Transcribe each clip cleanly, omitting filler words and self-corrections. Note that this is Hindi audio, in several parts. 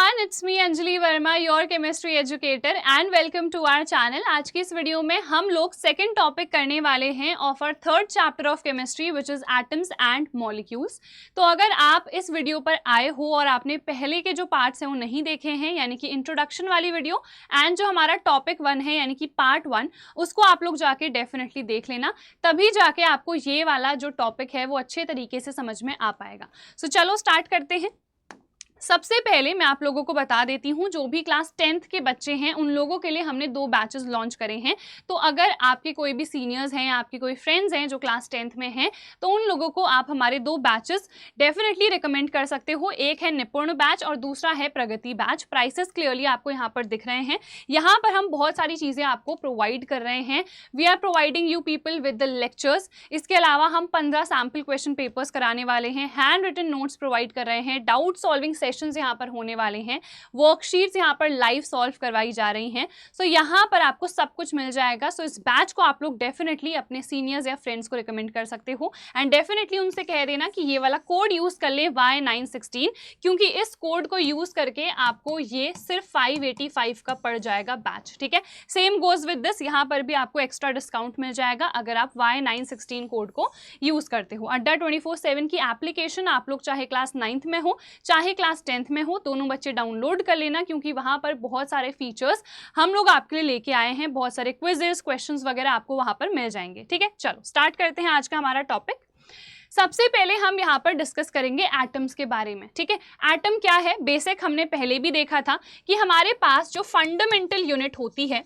everyone, it's me Anjali Verma, your chemistry educator and welcome to our channel. आज की इस वीडियो में हम लोग सेकेंड टॉपिक करने वाले हैं of our third chapter of chemistry which is atoms and molecules. तो अगर आप इस वीडियो पर आए हो और आपने पहले के जो पार्ट्स हैं वो नहीं देखे हैं, यानी कि इंट्रोडक्शन वाली वीडियो एंड जो हमारा टॉपिक 1 है यानी कि पार्ट 1, उसको आप लोग जाके डेफिनेटली देख लेना, तभी जाके आपको ये वाला जो टॉपिक है वो अच्छे तरीके से समझ में आ पाएगा। सो चलो स्टार्ट करते हैं। सबसे पहले मैं आप लोगों को बता देती हूँ, जो भी क्लास 10th के बच्चे हैं उन लोगों के लिए हमने 2 बैचेस लॉन्च करे हैं। तो अगर आपके कोई भी सीनियर्स हैं, आपके कोई फ्रेंड्स हैं जो क्लास 10th में हैं, तो उन लोगों को आप हमारे 2 बैचेस डेफिनेटली रिकमेंड कर सकते हो। एक है निपुण बैच और दूसरा है प्रगति बैच। प्राइसेस क्लियरली आपको यहाँ पर दिख रहे हैं। यहाँ पर हम बहुत सारी चीज़ें आपको प्रोवाइड कर रहे हैं। We are providing you people with the lectures. इसके अलावा हम 15 सैम्पल क्वेश्चन पेपर्स कराने वाले हैं, हैंड रिटन नोट्स प्रोवाइड कर रहे हैं, डाउट सॉल्विंग सेशंस यहाँ पर होने वाले हैं, वर्कशीट्स यहाँ पर लाइव सॉल्व करवाई जा रही हैं। सो यहाँ पर आपको सब कुछ मिल जाएगा। सो इस बैच को आप लोग डेफिनेटली अपने सीनियर्स या फ्रेंड्स को रिकमेंड कर सकते हो एंड डेफिनेटली उनसे कह देना कि ये वाला कोड यूज कर ले Y916, क्योंकि इस कोड को यूज करके आपको ये सिर्फ 585 का पड़ जाएगा बैच। ठीक है, सेम गोज विद दिस, यहाँ पर भी आपको एक्स्ट्रा डिस्काउंट मिल जाएगा अगर आप Y916 कोड को यूज करते हो। अड्डा 24/7 की एप्लीकेशन आप लोग चाहे क्लास 9th में हो चाहे क्लास 10th में हो, दोनों बच्चे डाउनलोड कर लेना, क्योंकि वहां पर बहुत सारे फीचर्स हम लोग आपके लिए लेके आए हैं। बहुत सारे क्विजेस, क्वेश्चंस वगैरह आपको वहां पर मिल जाएंगे। ठीक है, चलो स्टार्ट करते हैं आज का हमारा टॉपिक। सबसे पहले हम यहाँ पर डिस्कस करेंगे एटम्स के बारे में। ठीक है, एटम क्या है, बेसिक हमने पहले भी देखा था कि हमारे पास जो फंडामेंटल यूनिट होती है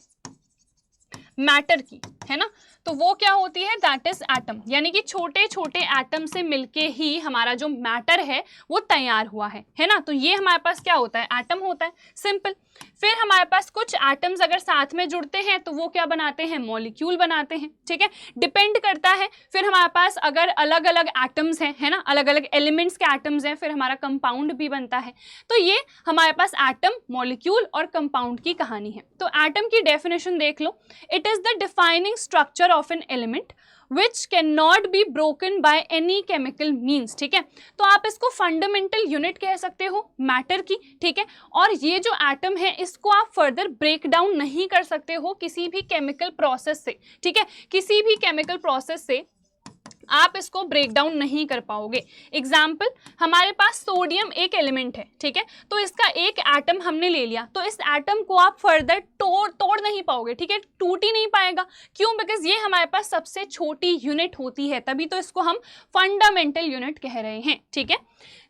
मैटर की, है ना, तो वो क्या होती है, दैट इज एटम। यानी कि छोटे छोटे एटम से मिलके ही हमारा जो मैटर है वो तैयार हुआ है ना। तो ये हमारे पास क्या होता है, एटम होता है, सिंपल। फिर हमारे पास कुछ एटम्स अगर साथ में जुड़ते हैं तो वो क्या बनाते हैं, मॉलिक्यूल बनाते हैं। ठीक है, डिपेंड करता है। फिर हमारे पास अगर अलग अलग एटम्स हैं, है ना, अलग अलग एलिमेंट्स के एटम्स हैं, फिर हमारा कंपाउंड भी बनता है। तो ये हमारे पास एटम, मॉलिक्यूल और कंपाउंड की कहानी है। तो एटम की डेफिनेशन देख लो, it is the defining structure of an element which cannot be broken by any chemical means। ठीक है, तो आप इसको फंडामेंटल यूनिट कह सकते हो मैटर की। ठीक है, और ये जो एटम है इसको आप फर्दर ब्रेक डाउन नहीं कर सकते हो किसी भी केमिकल प्रोसेस से। ठीक है, किसी भी केमिकल प्रोसेस से आप इसको ब्रेक डाउन नहीं कर पाओगे। एग्जाम्पल, हमारे पास सोडियम एक एलिमेंट है। ठीक है, तो इसका एक एटम हमने ले लिया, तो इस एटम को आप फर्दर तोड़ नहीं पाओगे। ठीक है, टूट ही नहीं पाएगा। क्यों? बिकॉज ये हमारे पास सबसे छोटी यूनिट होती है, तभी तो इसको हम फंडामेंटल यूनिट कह रहे हैं। ठीक है,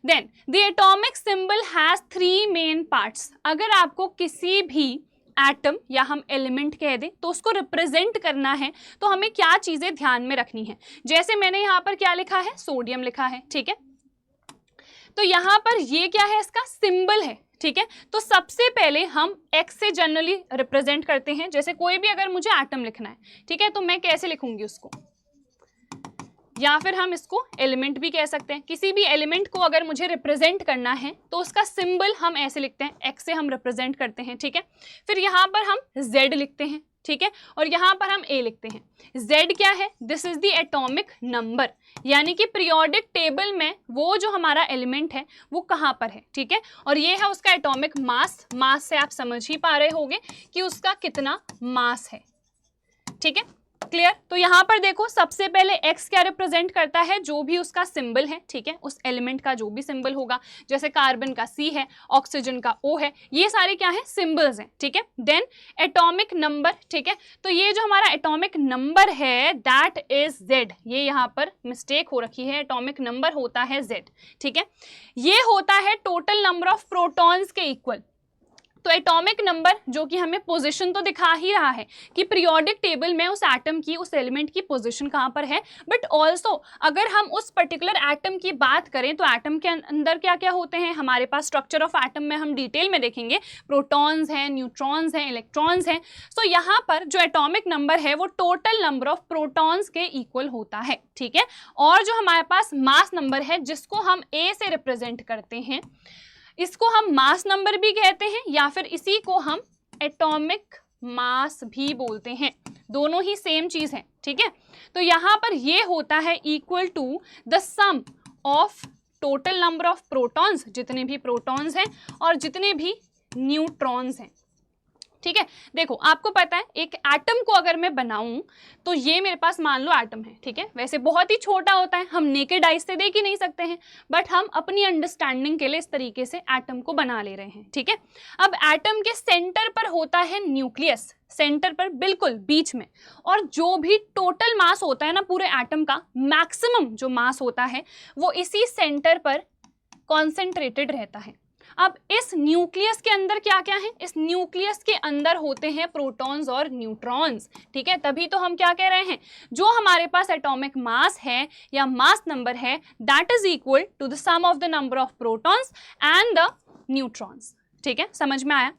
then the atomic symbol has 3 main parts. अगर आपको किसी भी एटम या हम एलिमेंट कह दें तो उसको रिप्रेजेंट करना है तो हमें क्या चीजें ध्यान में रखनी है। जैसे मैंने यहाँ पर क्या लिखा है, सोडियम लिखा है। ठीक है, तो यहाँ पर ये क्या है, इसका सिंबल है। ठीक है, तो सबसे पहले हम X से जनरली रिप्रेजेंट करते हैं। जैसे कोई भी अगर मुझे एटम लिखना है, ठीक है, तो मैं कैसे लिखूंगी उसको, या फिर हम इसको एलिमेंट भी कह सकते हैं। किसी भी एलिमेंट को अगर मुझे रिप्रेजेंट करना है तो उसका सिंबल हम ऐसे लिखते हैं, एक्स से हम रिप्रेजेंट करते हैं। ठीक है, फिर यहाँ पर हम जेड लिखते हैं। ठीक है, और यहाँ पर हम ए लिखते हैं। जेड क्या है, this is the atomic number, यानी कि पीरियोडिक टेबल में वो जो हमारा एलिमेंट है वो कहाँ पर है। ठीक है, और ये है उसका एटॉमिक मास। मास से आप समझ ही पा रहे होंगे कि उसका कितना मास है। ठीक है, क्लियर। तो यहाँ पर देखो, सबसे पहले X क्या रिप्रेजेंट करता है, जो भी उसका सिंबल है। ठीक है, उस एलिमेंट का जो भी सिंबल होगा, जैसे कार्बन का C है, ऑक्सीजन का O है, ये सारे क्या है, सिंबल्स हैं। ठीक है, देन एटॉमिक नंबर। ठीक है, तो ये जो हमारा एटॉमिक नंबर है दैट इज Z। ये यहाँ पर मिस्टेक हो रखी है, एटॉमिक नंबर होता है Z। ठीक है, ये होता है टोटल नंबर ऑफ प्रोटॉन्स के इक्वल। तो एटॉमिक नंबर जो कि हमें पोजीशन तो दिखा ही रहा है कि पीरियोडिक टेबल में उस एटम की, उस एलिमेंट की पोजीशन कहाँ पर है, बट ऑल्सो अगर हम उस पर्टिकुलर एटम की बात करें तो एटम के अंदर क्या क्या होते हैं हमारे पास। स्ट्रक्चर ऑफ एटम में हम डिटेल में देखेंगे, प्रोटॉन्स हैं, न्यूट्रॉन्स हैं, इलेक्ट्रॉन्स हैं। सो यहाँ पर जो एटॉमिक नंबर है वो टोटल नंबर ऑफ प्रोटॉन्स के इक्वल होता है। ठीक है, और जो हमारे पास मास नंबर है जिसको हम ए से रिप्रेजेंट करते हैं, इसको हम मास नंबर भी कहते हैं या फिर इसी को हम एटॉमिक मास भी बोलते हैं। दोनों ही सेम चीज है। ठीक है, तो यहां पर ये होता है equal to the sum of total number of protons, जितने भी प्रोटॉन्स हैं और जितने भी न्यूट्रॉन्स हैं। ठीक है, देखो आपको पता है एक एटम को अगर मैं बनाऊं तो ये मेरे पास मान लो एटम है, ठीक है, वैसे बहुत ही छोटा होता है, हम नेकेड आइज से देख ही नहीं सकते हैं, बट हम अपनी अंडरस्टैंडिंग के लिए इस तरीके से एटम को बना ले रहे हैं। ठीक है, अब एटम के सेंटर पर होता है न्यूक्लियस, सेंटर पर बिल्कुल बीच में, और जो भी टोटल मास होता है ना पूरे एटम का, मैक्सिमम जो मास होता है वो इसी सेंटर पर कॉन्सेंट्रेटेड रहता है। अब इस न्यूक्लियस के अंदर क्या क्या है, इस न्यूक्लियस के अंदर होते हैं प्रोटॉन्स और न्यूट्रॉन्स। ठीक है, तभी तो हम क्या कह रहे हैं, जो हमारे पास एटॉमिक मास है या मास नंबर है, that is equal to the sum of the number of protons and the neutrons. ठीक है, समझ में आया?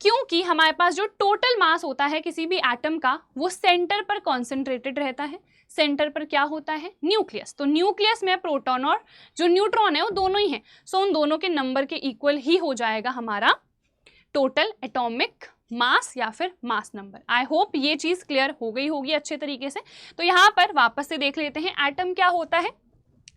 क्योंकि हमारे पास जो टोटल मास होता है किसी भी एटम का वो सेंटर पर कॉन्सेंट्रेटेड रहता है। सेंटर पर क्या होता है, न्यूक्लियस, तो न्यूक्लियस में प्रोटॉन और जो न्यूट्रॉन है वो दोनों ही हैं, सो उन दोनों के नंबर के इक्वल ही हो जाएगा हमारा टोटल एटॉमिक मास या फिर मास नंबर। आई होप ये चीज क्लियर हो गई होगी अच्छे तरीके से। तो यहाँ पर वापस से देख लेते हैं, एटम क्या होता है,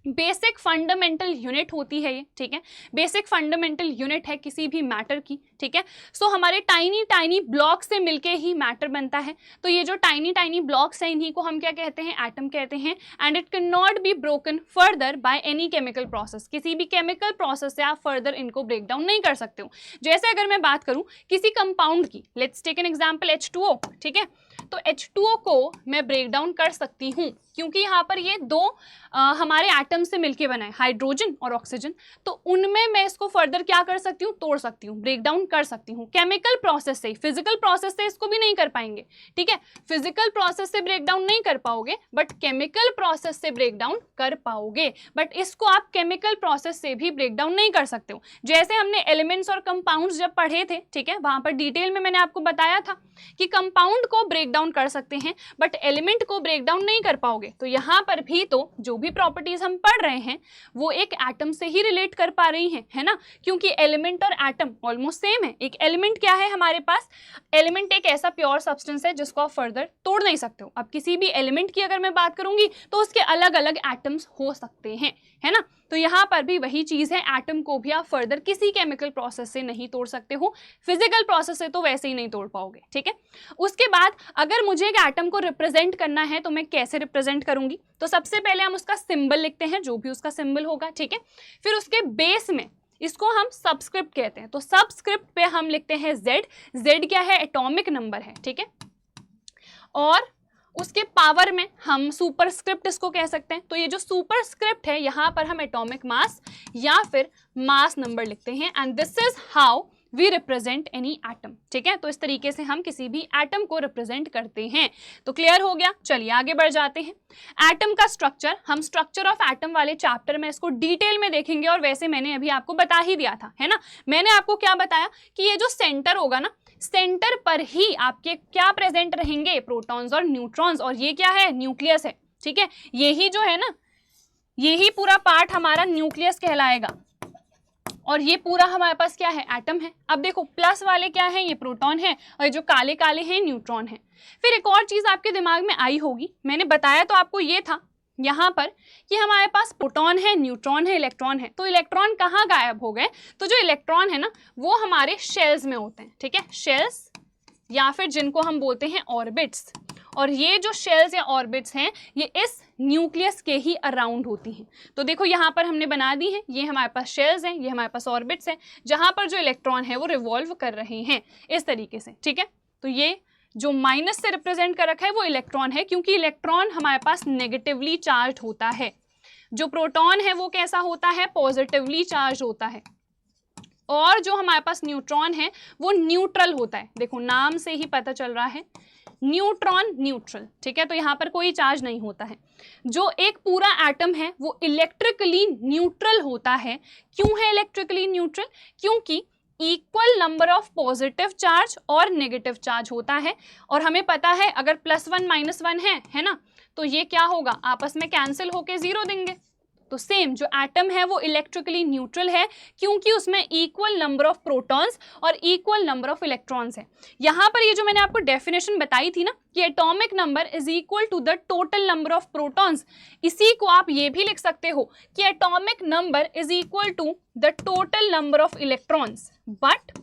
बेसिक फंडामेंटल यूनिट होती है ये। ठीक है, बेसिक फंडामेंटल यूनिट है किसी भी मैटर की। ठीक है, सो हमारे टाइनी टाइनी ब्लॉक से मिलके ही मैटर बनता है, तो ये जो टाइनी टाइनी ब्लॉक्स हैं इन्हीं को हम क्या कहते हैं, एटम कहते हैं। And it can not be broken further by any chemical process, किसी भी केमिकल प्रोसेस से आप फर्दर इनको ब्रेक डाउन नहीं कर सकते हो। जैसे अगर मैं बात करूं किसी कंपाउंड की, let's take an example H2O। ठीक है, तो H2O को मैं ब्रेक डाउन कर सकती हूँ क्योंकि यहाँ पर ये दो हमारे एटम से मिलके बना है, हाइड्रोजन और ऑक्सीजन, तो उनमें मैं इसको फर्दर क्या कर सकती हूँ, तोड़ सकती हूँ, ब्रेक डाउन कर सकती हूँ। केमिकल प्रोसेस से, फिजिकल प्रोसेस से इसको भी नहीं कर पाएंगे। ठीक है, फिजिकल प्रोसेस से ब्रेक डाउन नहीं कर पाओगे बट केमिकल प्रोसेस से ब्रेक डाउन कर पाओगे, बट इसको आप केमिकल प्रोसेस से भी ब्रेक डाउन नहीं कर सकते हो। जैसे हमने एलिमेंट्स और कंपाउंड्स जब पढ़े थे, ठीक है, वहां पर डिटेल में मैंने आपको बताया था कि कंपाउंड को ब्रेक डाउन कर सकते हैं बट एलिमेंट को ब्रेक डाउन नहीं कर पाओगे। तो यहाँ पर भी तो जो भी प्रॉपर्टीज हम पढ़ रहे हैं वो एक एटम से ही रिलेट कर पा रही हैं, है ना, क्योंकि एलिमेंट और एटम ऑलमोस्ट सेम है। एक एलिमेंट क्या है हमारे पास, एलिमेंट एक ऐसा प्योर सब्सटेंस है जिसको आप फर्दर तोड़ नहीं सकते हो। अब किसी भी एलिमेंट की अगर मैं बात करूंगी तो उसके अलग अलग एटम्स हो सकते हैं, है ना, तो यहाँ पर भी वही चीज है, एटम को भी आप फर्दर किसी केमिकल प्रोसेस से नहीं तोड़ सकते हो, फिजिकल प्रोसेस से तो वैसे ही नहीं तोड़ पाओगे। ठीक है, उसके बाद अगर मुझे एक एटम को रिप्रेजेंट करना है तो मैं कैसे रिप्रेजेंट करूंगी, तो सबसे पहले हम उसका सिंबल लिखते हैं, जो भी उसका सिंबल होगा। ठीक है, फिर उसके बेस में इसको हम सबस्क्रिप्ट कहते हैं, तो सबस्क्रिप्ट पे हम लिखते हैं Z। Z क्या है, एटॉमिक नंबर है। ठीक है, और उसके पावर में हम सुपरस्क्रिप्ट इसको कह सकते हैं, तो ये जो सुपरस्क्रिप्ट है यहाँ पर हम एटॉमिक मास या फिर मास नंबर लिखते हैं, and this is how we represent any atom. ठीक है, तो इस तरीके से हम किसी भी एटम को रिप्रेजेंट करते हैं। तो क्लियर हो गया, चलिए आगे बढ़ जाते हैं। एटम का स्ट्रक्चर, हम स्ट्रक्चर ऑफ एटम वाले चैप्टर में इसको डिटेल में देखेंगे, और वैसे मैंने अभी आपको बता ही दिया था, है ना, मैंने आपको क्या बताया कि ये जो सेंटर होगा ना, सेंटर पर ही आपके क्या प्रेजेंट रहेंगे, प्रोटॉन्स और न्यूट्रॉन्स, और ये क्या है, न्यूक्लियस है। ठीक है, यही जो है ना, यही पूरा पार्ट हमारा न्यूक्लियस कहलाएगा, और ये पूरा हमारे पास क्या है, एटम है। अब देखो प्लस वाले क्या है, ये प्रोटॉन है, और जो काले काले हैं न्यूट्रॉन है। फिर एक और चीज आपके दिमाग में आई होगी, मैंने बताया तो आपको ये था यहाँ पर कि हमारे पास प्रोटॉन है, न्यूट्रॉन है, इलेक्ट्रॉन है, तो इलेक्ट्रॉन कहाँ गायब हो गए, तो जो इलेक्ट्रॉन है ना वो हमारे शेल्स में होते हैं। ठीक है, शेल्स या फिर जिनको हम बोलते हैं ऑर्बिट्स, और ये जो शेल्स या ऑर्बिट्स हैं ये इस न्यूक्लियस के ही अराउंड होती हैं। तो देखो यहाँ पर हमने बना दी है, ये हमारे पास शेल्स हैं, ये हमारे पास ऑर्बिट्स हैं, जहाँ पर जो इलेक्ट्रॉन है वो रिवॉल्व कर रहे हैं इस तरीके से। ठीक है, तो ये जो माइनस से रिप्रेजेंट कर रखा है वो इलेक्ट्रॉन है, क्योंकि इलेक्ट्रॉन हमारे पास नेगेटिवली चार्ज होता है। जो प्रोटॉन है वो कैसा होता है, पॉजिटिवली चार्ज होता है, और जो हमारे पास न्यूट्रॉन है वो न्यूट्रल होता है। देखो नाम से ही पता चल रहा है, न्यूट्रॉन न्यूट्रल। ठीक है, तो यहाँ पर कोई चार्ज नहीं होता है। जो एक पूरा एटम है वो इलेक्ट्रिकली न्यूट्रल होता है। क्यों है इलेक्ट्रिकली न्यूट्रल, क्योंकि equal number of positive charge और नेगेटिव चार्ज होता है, और हमें पता है अगर +1 -1 है ना, तो ये क्या होगा, आपस में कैंसिल होके 0 देंगे। तो सेम जो एटम है वो इलेक्ट्रिकली न्यूट्रल है क्योंकि उसमें इक्वल नंबर ऑफ प्रोटॉन्स और इक्वल नंबर ऑफ इलेक्ट्रॉन्स है। यहाँ पर ये जो मैंने आपको डेफिनेशन बताई थी ना कि atomic number is equal to the total number of protons, इसी को आप ये भी लिख सकते हो कि atomic number is equal to the total number of electrons. But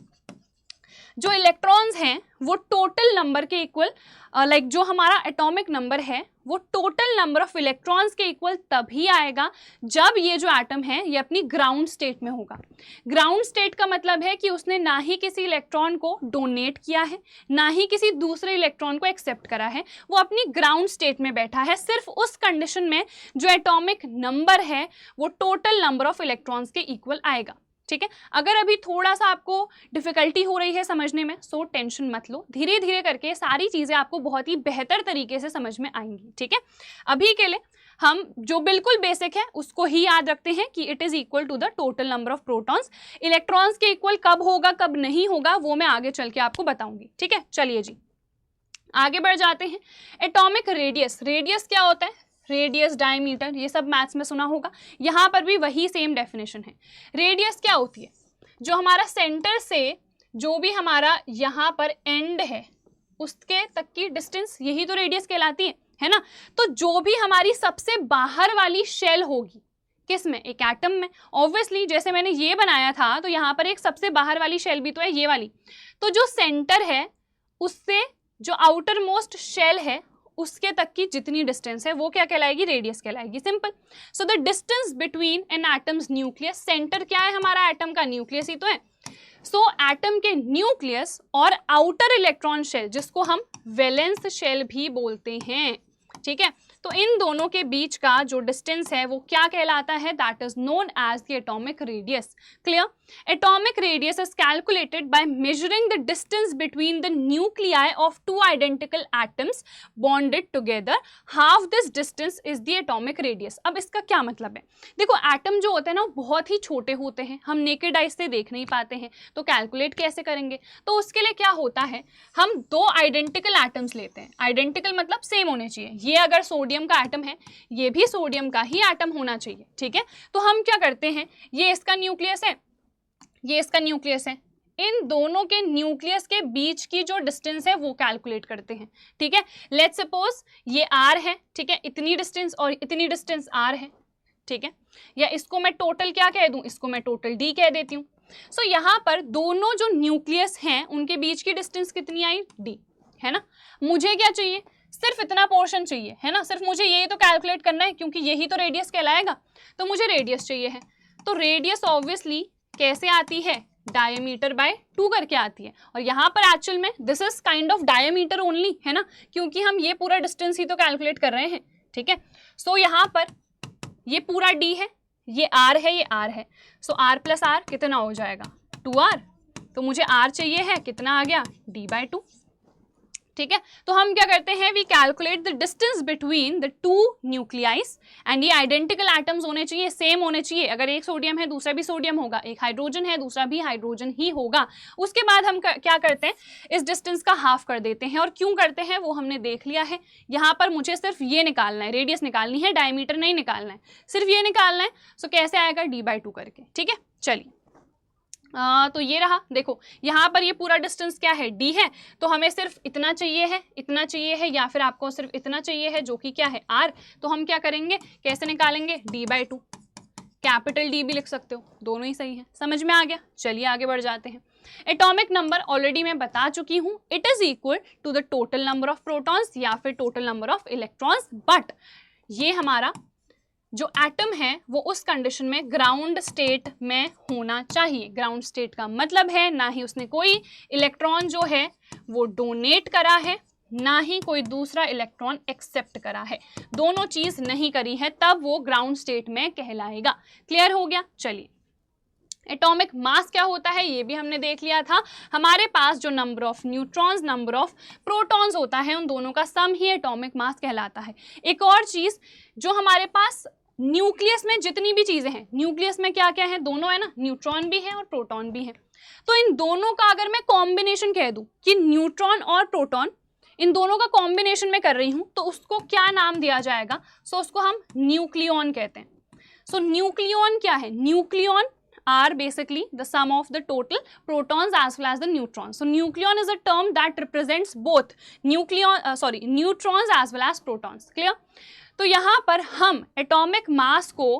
जो इलेक्ट्रॉन्स हैं वो टोटल नंबर के इक्वल, लाइक जो हमारा एटॉमिक नंबर है वो टोटल नंबर ऑफ इलेक्ट्रॉन्स के इक्वल तभी आएगा जब ये जो एटम है ये अपनी ग्राउंड स्टेट में होगा। ग्राउंड स्टेट का मतलब है कि उसने ना ही किसी इलेक्ट्रॉन को डोनेट किया है ना ही किसी दूसरे इलेक्ट्रॉन को एक्सेप्ट करा है, वो अपनी ग्राउंड स्टेट में बैठा है। सिर्फ उस कंडीशन में जो एटॉमिक नंबर है वो टोटल नंबर ऑफ इलेक्ट्रॉन्स के इक्वल आएगा। ठीक है, अगर अभी थोड़ा सा आपको डिफिकल्टी हो रही है समझने में, सो टेंशन मत लो, धीरे धीरे करके सारी चीज़ें आपको बहुत ही बेहतर तरीके से समझ में आएंगी। ठीक है, अभी के लिए हम जो बिल्कुल बेसिक है उसको ही याद रखते हैं कि it is equal to the total number of protons. Electrons के इक्वल कब होगा कब नहीं होगा वो मैं आगे चल के आपको बताऊंगी। ठीक है, चलिए जी आगे बढ़ जाते हैं। एटॉमिक रेडियस, रेडियस क्या होता है? रेडियस, डायमीटर, ये सब मैथ्स में सुना होगा, यहाँ पर भी वही सेम डेफिनेशन है। रेडियस क्या होती है? जो हमारा सेंटर से जो भी हमारा यहाँ पर एंड है उसके तक की डिस्टेंस, यही तो रेडियस कहलाती है ना। तो जो भी हमारी सबसे बाहर वाली शेल होगी, किस में? एक एटम में। ऑब्वियसली जैसे मैंने ये बनाया था तो यहाँ पर एक सबसे बाहर वाली शेल भी तो है, ये वाली। तो जो सेंटर है उससे जो आउटर मोस्ट शेल है उसके तक की जितनी डिस्टेंस है वो क्या कहलाएगी? रेडियस कहलाएगी। Simple. So the distance between an atoms nucleus, centre क्या है हमारा? एटम का न्यूक्लियस ही तो है। सो एटम के न्यूक्लियस और आउटर इलेक्ट्रॉन शेल, जिसको हम वैलेंस शेल भी बोलते हैं, ठीक है, तो इन दोनों के बीच का जो डिस्टेंस है वो क्या कहलाता है? That is known as the atomic radius. Clear? Atomic radius is calculated by measuring the distance between the nuclei of two identical atoms bonded together. Half this distance is the atomic radius. अब इसका क्या मतलब है? देखो एटम जो होते हैं ना वो बहुत ही छोटे होते हैं, हम नेकेड आइज से देख नहीं पाते हैं, तो कैलकुलेट कैसे करेंगे? तो उसके लिए क्या होता है, हम दो आइडेंटिकल एटम्स लेते हैं। आइडेंटिकल मतलब सेम होने चाहिए। ये अगर सोडियम का एटम है, ये भी सोडियम का ही एटम होना चाहिए। ठीक है, तो हम क्या करते हैं, ये इसका न्यूक्लियस है, ये इसका न्यूक्लियस है, इन दोनों के न्यूक्लियस के बीच की जो डिस्टेंस है वो कैलकुलेट करते हैं। ठीक है, लेट्स सपोज ये r है, ठीक है, इतनी डिस्टेंस और इतनी डिस्टेंस r है, ठीक है, या इसको मैं टोटल क्या कह दूं, इसको मैं टोटल d कह देती हूँ। सो यहाँ पर दोनों जो न्यूक्लियस हैं उनके बीच की डिस्टेंस कितनी आई? d, है ना। मुझे क्या चाहिए? सिर्फ इतना पोर्शन चाहिए, है ना, सिर्फ मुझे यही तो कैलकुलेट करना है क्योंकि यही तो रेडियस कहलाएगा, तो मुझे रेडियस चाहिए है। तो रेडियस ऑब्वियसली कैसे आती है? डायमीटर बाय 2 करके आती है, और यहाँ पर एक्चुअल में this is kind of diameter only, है ना, क्योंकि हम ये पूरा डिस्टेंस ही तो कैलकुलेट कर रहे हैं। ठीक है, सो यहाँ पर ये पूरा d है, ये r है, ये r है, सो r प्लस r कितना हो जाएगा? 2r। तो मुझे r चाहिए है, कितना आ गया? d/2। ठीक है, तो हम क्या करते हैं, we calculate the distance between the two nuclei, and ये आइडेंटिकल एटम्स होने चाहिए, सेम होने चाहिए। अगर एक सोडियम है दूसरा भी सोडियम होगा, एक हाइड्रोजन है दूसरा भी हाइड्रोजन ही होगा। उसके बाद हम क्या करते हैं, इस डिस्टेंस का हाफ कर देते हैं, और क्यों करते हैं वो हमने देख लिया है। यहाँ पर मुझे सिर्फ ये निकालना है, रेडियस निकालनी है, डायमीटर नहीं निकालना है, सिर्फ ये निकालना है। सो कैसे आएगा? d/2 करके। ठीक है, चलिए तो ये रहा, देखो यहाँ पर ये पूरा डिस्टेंस क्या है? d है, तो हमें सिर्फ इतना चाहिए है, इतना चाहिए है, या फिर आपको सिर्फ इतना चाहिए है जो कि क्या है? r। तो हम क्या करेंगे, कैसे निकालेंगे? d/2, कैपिटल D भी लिख सकते हो, दोनों ही सही है। समझ में आ गया? चलिए आगे बढ़ जाते हैं। एटॉमिक नंबर ऑलरेडी मैं बता चुकी हूँ, it is equal to the total number of protons या फिर total number of electrons. But ये हमारा जो एटम है वो उस कंडीशन में ग्राउंड स्टेट में होना चाहिए। ग्राउंड स्टेट का मतलब है ना ही उसने कोई इलेक्ट्रॉन जो है वो डोनेट करा है, ना ही कोई दूसरा इलेक्ट्रॉन एक्सेप्ट करा है, दोनों चीज नहीं करी है, तब वो ग्राउंड स्टेट में कहलाएगा। क्लियर हो गया? चलिए, एटॉमिक मास क्या होता है ये भी हमने देख लिया था। हमारे पास जो number of neutrons, number of protons होता है, उन दोनों का सम ही एटॉमिक मास कहलाता है। एक और चीज, जो हमारे पास न्यूक्लियस में जितनी भी चीजें हैं, न्यूक्लियस में क्या क्या है? दोनों है ना, न्यूट्रॉन भी है और प्रोटॉन भी है। तो इन दोनों का अगर मैं कॉम्बिनेशन कह दूं कि न्यूट्रॉन और प्रोटॉन, इन दोनों का कॉम्बिनेशन में कर रही हूं, तो उसको क्या नाम दिया जाएगा? सो उसको हम न्यूक्लियॉन कहते हैं। सो न्यूक्लियन क्या है? Nucleon are basically the sum of the total protons as well as the neutrons. So nucleon is a term that represents both neutrons as well as protons. Clear? तो यहाँ पर हम atomic mass को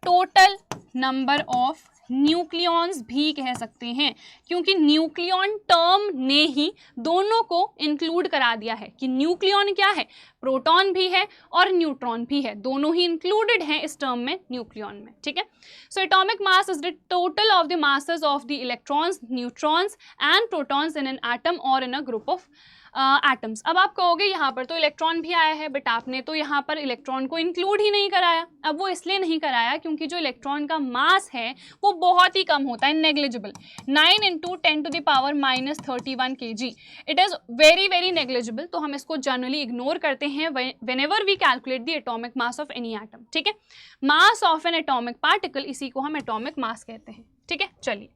total number of न्यूक्लियॉन्स भी कह सकते हैं, क्योंकि न्यूक्लियॉन टर्म ने ही दोनों को इंक्लूड करा दिया है कि न्यूक्लियॉन क्या है? प्रोटॉन भी है और न्यूट्रॉन भी है, दोनों ही इंक्लूडेड हैं इस टर्म में, न्यूक्लियॉन में। ठीक है, so atomic mass is the total of the masses of the electrons, neutrons and protons in an atom और इन अ ग्रुप ऑफ एटम्स। अब आप कहोगे यहाँ पर तो इलेक्ट्रॉन भी आया है, बट आपने तो यहाँ पर इलेक्ट्रॉन को इंक्लूड ही नहीं कराया। अब वो इसलिए नहीं कराया क्योंकि जो इलेक्ट्रॉन का मास है वो बहुत ही कम होता है, negligible, 9 × 10⁻³ kg। It is very very negligible, तो हम इसको जनरली इग्नोर करते हैं whenever we calculate the atomic mass of any atom. ठीक है, mass of an atomic particle, इसी को हम एटॉमिक मास कहते हैं। ठीक है, चलिए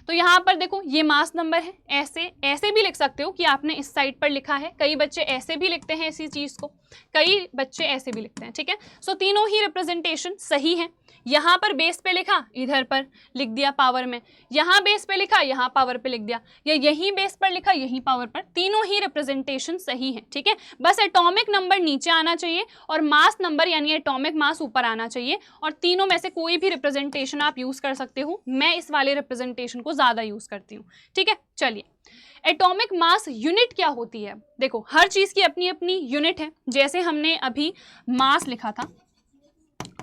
तो यहाँ पर देखो ये मास नंबर है, ऐसे भी लिख सकते हो कि आपने इस साइड पर लिखा है, कई बच्चे ऐसे भी लिखते हैं इसी चीज़ को, कई बच्चे ऐसे भी लिखते हैं। ठीक है, सो तीनों ही रिप्रेजेंटेशन सही है। यहाँ पर बेस पे लिखा, इधर पर लिख दिया पावर में, यहाँ बेस पे लिखा, यहाँ पावर पे लिख दिया, या यहीं बेस पर लिखा, यहीं पावर पर, तीनों ही रिप्रेजेंटेशन सही है। ठीक है, बस एटॉमिक नंबर नीचे आना चाहिए और मास नंबर यानी एटॉमिक मास ऊपर आना चाहिए, और तीनों में से कोई भी रिप्रेजेंटेशन आप यूज़ कर सकते हो। मैं इस वाले रिप्रेजेंटेशन को ज़्यादा यूज़ करती हूँ। ठीक है, चलिए एटॉमिक मास यूनिट क्या होती है? देखो हर चीज़ की अपनी अपनी यूनिट है। जैसे हमने अभी मास लिखा था,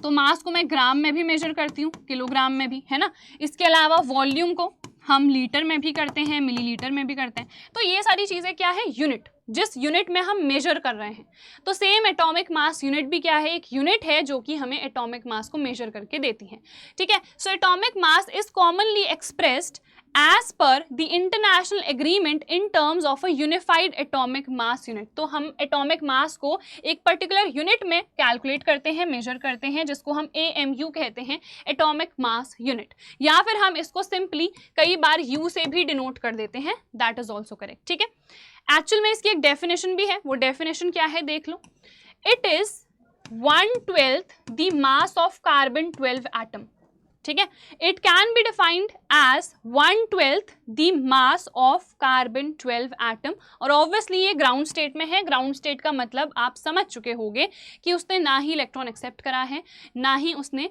तो मास को मैं ग्राम में भी मेजर करती हूँ, किलोग्राम में भी, है ना। इसके अलावा वॉल्यूम को हम लीटर में भी करते हैं, मिलीलीटर में भी करते हैं। तो ये सारी चीज़ें क्या है? यूनिट, जिस यूनिट में हम मेजर कर रहे हैं। तो सेम एटॉमिक मास यूनिट भी क्या है? एक यूनिट है जो कि हमें एटॉमिक मास को मेजर करके देती है। ठीक है, so atomic mass is commonly expressed as per the international agreement in terms of a unified atomic mass unit. तो हम एटॉमिक मास को एक पर्टिकुलर यूनिट में कैलकुलेट करते हैं, मेजर करते हैं, जिसको हम AMU कहते हैं, एटॉमिक मास यूनिट, या फिर हम इसको सिंपली कई बार U से भी डिनोट कर देते हैं, दैट इज ऑल्सो करेक्ट। ठीक है, एक्चुअल में इसकी एक डेफिनेशन भी है, वो डेफिनेशन क्या है देख लो। It is 1/12 the mass of carbon 12 atom. ठीक है, it can be defined as 1/12 the mass of carbon 12 atom. और ऑब्वियसली ये ग्राउंड स्टेट में है। ग्राउंड स्टेट का मतलब आप समझ चुके होंगे कि उसने ना ही इलेक्ट्रॉन एक्सेप्ट करा है, ना ही उसने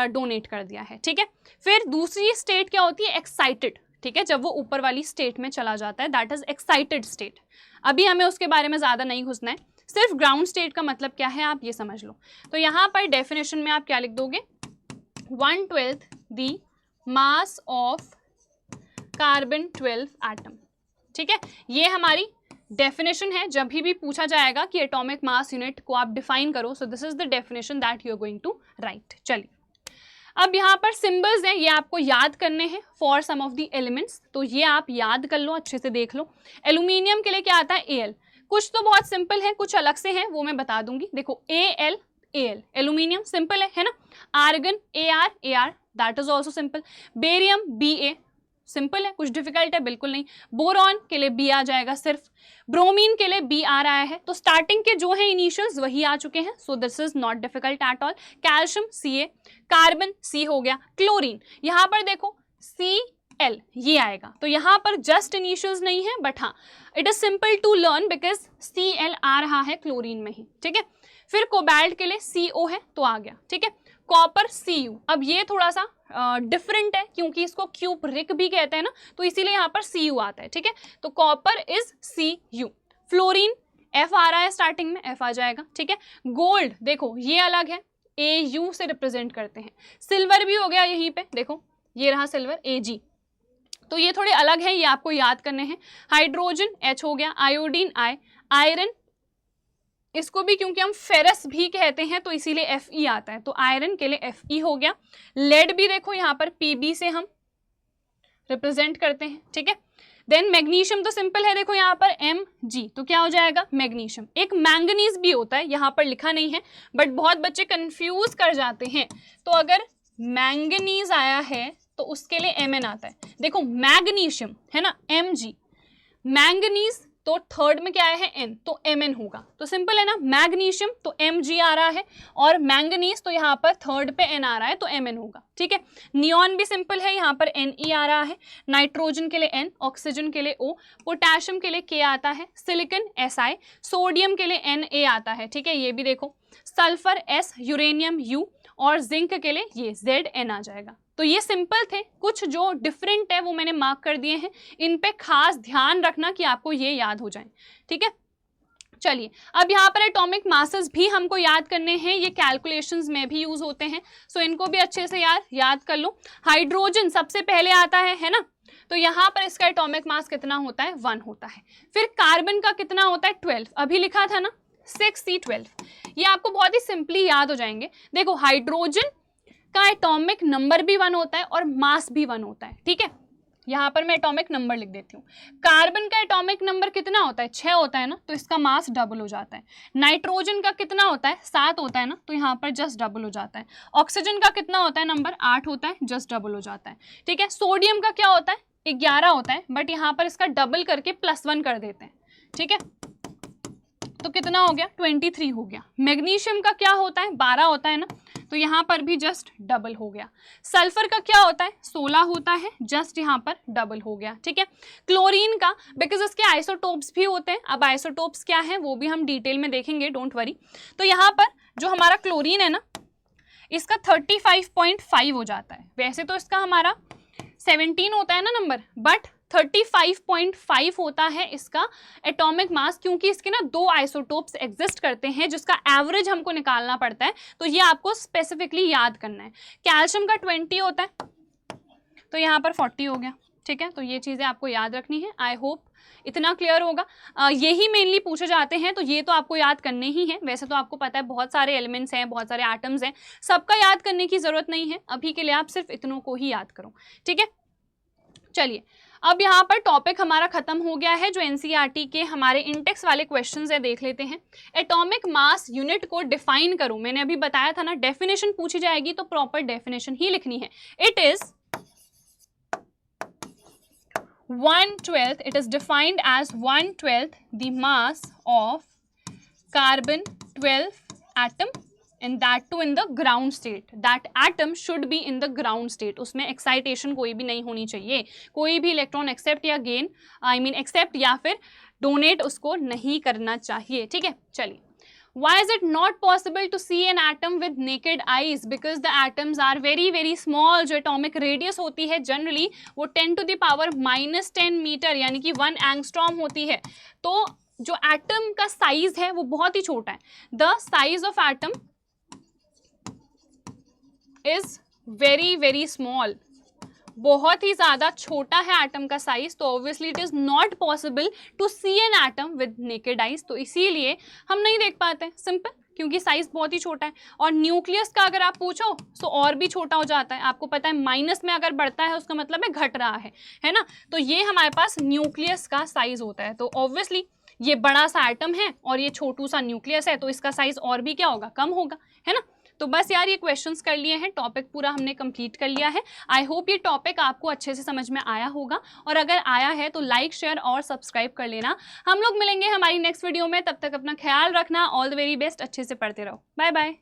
डोनेट कर दिया है। ठीक है, फिर दूसरी स्टेट क्या होती है? एक्साइटेड। ठीक है, जब वो ऊपर वाली स्टेट में चला जाता है, दैट इज एक्साइटेड स्टेट। अभी हमें उसके बारे में ज़्यादा नहीं घुसना है, सिर्फ ग्राउंड स्टेट का मतलब क्या है आप ये समझ लो। तो यहाँ पर डेफिनेशन में आप क्या लिख दोगे? 1/12 the mass of carbon 12 atom. ठीक है, ये हमारी डेफिनेशन है। जब भी पूछा जाएगा कि एटॉमिक मास यूनिट को आप डिफाइन करो, so this is the definition that you are going to write. चलिए अब यहाँ पर सिंबल्स हैं, ये आपको याद करने हैं for some of the elements, तो ये आप याद कर लो, अच्छे से देख लो। एल्यूमिनियम के लिए क्या आता है? Al। कुछ तो बहुत सिंपल है, कुछ अलग से हैं, वो मैं बता दूंगी। देखो Al एल्यूमिनियम सिंपल है ना। Argon Ar that is also simple. Barium Ba simple है, कुछ डिफिकल्ट है बिल्कुल नहीं। बोरॉन के लिए B आ जाएगा सिर्फ। ब्रोमीन के लिए B आ रहा है, तो स्टार्टिंग के जो है इनिशियल्स वही आ चुके हैं, सो this is not difficult at all. Calcium Ca, carbon C हो गया। क्लोरीन यहाँ पर देखो Cl ये आएगा, तो यहाँ पर जस्ट इनिशियल्स नहीं है, बट हाँ it is simple to learn because Cl आ रहा है क्लोरीन में ही। ठीक है, फिर कोबाल्ट के लिए CO है, तो आ गया। ठीक है, कॉपर Cu। अब ये थोड़ा सा डिफरेंट है क्योंकि इसको क्यूप्रिक भी कहते हैं ना, तो इसीलिए यहाँ पर Cu आता है। ठीक है, तो copper is Cu। Fluorine F आ रहा है स्टार्टिंग में, F आ जाएगा। ठीक है, गोल्ड देखो ये अलग है, Au से रिप्रेजेंट करते हैं। सिल्वर भी हो गया यहीं पे, देखो ये रहा सिल्वर Ag, तो ये थोड़े अलग है, ये आपको याद करने हैं। हाइड्रोजन H हो गया, आयोडीन I, आयरन इसको भी क्योंकि हम फेरस भी कहते हैं तो इसीलिए Fe आता है, तो आयरन के लिए Fe हो गया। लेड भी देखो यहाँ पर Pb से हम रिप्रेजेंट करते हैं। ठीक है, देन मैग्नीशियम तो सिंपल है, देखो यहाँ पर Mg, तो क्या हो जाएगा? मैग्नीशियम। एक मैंगनीज भी होता है, यहाँ पर लिखा नहीं है, बट बहुत बच्चे कंफ्यूज कर जाते हैं। तो अगर मैंगनीज आया है तो उसके लिए Mn आता है। देखो मैग्नीशियम है ना, Mg, मैंगनीज तो थर्ड में क्या है N, तो Mn होगा। तो सिंपल है ना, मैग्नीशियम तो Mg आ रहा है और मैंगनीज तो यहाँ पर थर्ड पे N आ रहा है तो Mn होगा, ठीक है। नियॉन भी सिंपल है, यहाँ पर Ne आ रहा है, नाइट्रोजन के लिए N, ऑक्सीजन के लिए O, पोटेशियम के लिए K आता है, सिलिकॉन Si, सोडियम के लिए Na आता है, ठीक है, ये भी देखो, सल्फर S, यूरेनियम U और जिंक के लिए ये Zn आ जाएगा। तो ये सिंपल थे, कुछ जो डिफरेंट है वो मैंने मार्क कर दिए हैं, इन पे खास ध्यान रखना कि आपको ये याद हो जाए, ठीक है। चलिए अब यहाँ पर एटॉमिक मासेस भी हमको याद करने हैं, ये कैलकुलेशंस में भी यूज होते हैं, सो इनको भी अच्छे से याद कर लो। हाइड्रोजन सबसे पहले आता है ना, तो यहाँ पर इसका एटॉमिक मास कितना होता है, 1 होता है। फिर कार्बन का कितना होता है, 12, अभी लिखा था ना 6C12, ये आपको बहुत ही सिंपली याद हो जाएंगे। देखो हाइड्रोजन का एटॉमिक नंबर भी 1 होता है और मास भी 1 होता है, ठीक है, यहाँ पर मैं एटॉमिक नंबर लिख देती हूँ। कार्बन का एटॉमिक नंबर कितना होता है, 6 होता है ना, तो इसका मास डबल हो जाता है। नाइट्रोजन का कितना होता है, 7 होता है ना, तो यहाँ पर जस्ट डबल हो जाता है। ऑक्सीजन का कितना होता है नंबर, 8 होता है, जस्ट डबल हो जाता है, ठीक है। सोडियम का क्या होता है, 11 होता है, बट यहाँ पर इसका डबल करके +1 कर देते हैं, ठीक है, तो कितना हो गया, 23 हो गया। मैग्नीशियम का क्या होता है, 12 होता है ना, तो यहाँ पर भी जस्ट डबल हो गया। सल्फर का क्या होता है, 16 होता है, जस्ट यहाँ पर डबल हो गया, ठीक है। क्लोरीन का, बिकॉज इसके आइसोटोप्स भी होते हैं, अब आइसोटोप्स क्या है वो भी हम डिटेल में देखेंगे, डोंट वरी। तो यहाँ पर जो हमारा क्लोरीन है ना, इसका 35.5 हो जाता है। वैसे तो इसका हमारा 17 होता है ना नंबर, बट 35.5 होता है इसका एटॉमिक मास, क्योंकि इसके ना 2 आइसोटोप्स एग्जिस्ट करते हैं जिसका एवरेज हमको निकालना पड़ता है, तो ये आपको स्पेसिफिकली याद करना है। कैल्शियम का 20 होता है, तो यहाँ पर 40 हो गया, ठीक है। तो ये चीज़ें आपको याद रखनी है। आई होप इतना क्लियर होगा। यही मेनली पूछे जाते हैं, तो ये तो आपको याद करने ही है। वैसे तो आपको पता है बहुत सारे एलिमेंट्स हैं, बहुत सारे एटम्स हैं, सबका याद करने की ज़रूरत नहीं है, अभी के लिए आप सिर्फ इतनों को ही याद करो, ठीक है। चलिए अब यहाँ पर टॉपिक हमारा खत्म हो गया है। जो एनसीईआरटी के हमारे इंडेक्स वाले क्वेश्चंस है देख लेते हैं। एटॉमिक मास यूनिट को डिफाइन करो। मैंने अभी बताया था ना, डेफिनेशन पूछी जाएगी तो प्रॉपर डेफिनेशन ही लिखनी है। It is 1/12, it is defined as 1/12 the mass of carbon 12 atom and that too in the ground state. That atom should be in the ground state. उसमें एक्साइटेशन कोई भी नहीं होनी चाहिए, कोई भी इलेक्ट्रॉन एक्सेप्ट या गेन एक्सेप्ट या फिर डोनेट उसको नहीं करना चाहिए, ठीक है। चलिए, why is it not possible to see an atom with naked eyes? Because the atoms are very very small. जो atomic radius होती है जनरली वो 10⁻⁻10 मीटर यानी कि 1 एंगस्ट्रॉम होती है। तो जो एटम का साइज है वो बहुत ही छोटा है। The size of atom is very very small, बहुत ही ज्यादा छोटा है एटम का साइज। तो obviously it is not possible to see an atom with naked eyes. तो इसीलिए हम नहीं देख पाते, सिंपल, क्योंकि साइज बहुत ही छोटा है। और न्यूक्लियस का अगर आप पूछो तो और भी छोटा हो जाता है। आपको पता है माइनस में अगर बढ़ता है उसका मतलब है घट रहा है ना। तो ये हमारे पास न्यूक्लियस का साइज होता है। तो ऑब्वियसली ये बड़ा सा एटम है और ये छोटू सा न्यूक्लियस है, तो इसका साइज और भी क्या होगा, कम होगा, है ना। तो बस यार ये क्वेश्चंस कर लिए हैं, टॉपिक पूरा हमने कंप्लीट कर लिया है। आई होप ये टॉपिक आपको अच्छे से समझ में आया होगा, और अगर आया है तो लाइक शेयर और सब्सक्राइब कर लेना। हम लोग मिलेंगे हमारी नेक्स्ट वीडियो में, तब तक अपना ख्याल रखना। ऑल द वेरी बेस्ट, अच्छे से पढ़ते रहो, बाय बाय।